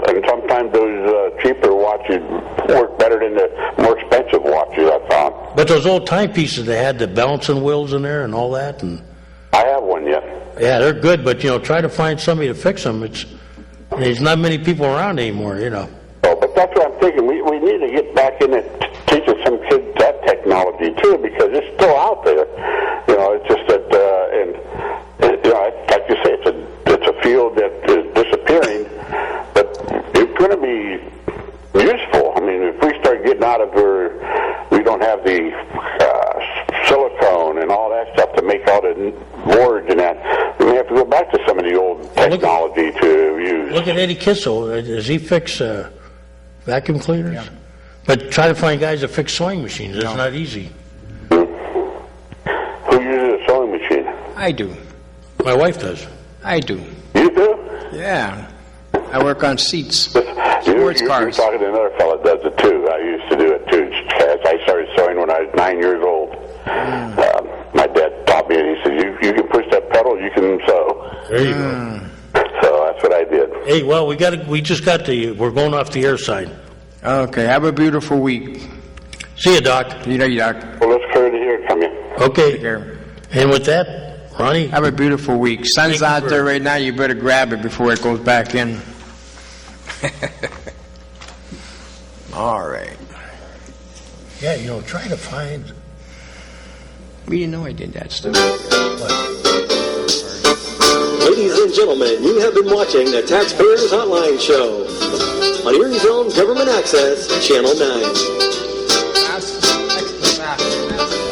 and sometimes those cheaper watches work better than the more expensive watches I found. But those old timepieces, they had the balancing wheels in there and all that, and I have one yet. Yeah, they're good, but try to find somebody to fix them. There's not many people around anymore, Oh, but that's what I'm thinking. We need to get back in and teaching some kids that technology too, because it's still out there. It's just that, like you say, it's a field that is disappearing, but it's going to be useful. I mean, if we start getting out of where we don't have the silicone and all that stuff to make all the boards and that, we may have to go back to some of the old technology to use. Look at Eddie Kissel. Does he fix vacuum cleaners? Yeah. But try to find guys that fix sewing machines. It's not easy. Who uses a sewing machine? I do. My wife does. I do. You do? Yeah. I work on seats. Sports You're cars. talking to another fellow that does it too. I used to do it too. I started sewing when I was 9 years old. My dad taught me, and he said, "You can push that pedal, you can sew." There you go. So that's what I did. Hey, well, we're going off the air side. Okay. Have a beautiful week. See you, Doc. You, Doc. Well, let's clear to hear from you. Okay. Take care. And with that, Ronnie? Have a beautiful week. Sun's Thank you out for- there right now. You better grab it before it goes back in. All right. Yeah, try to find... We didn't know I did that stuff. Ladies and gentlemen, you have been watching the Taxpayers Hotline Show on Erie's own Government Access, Channel 9.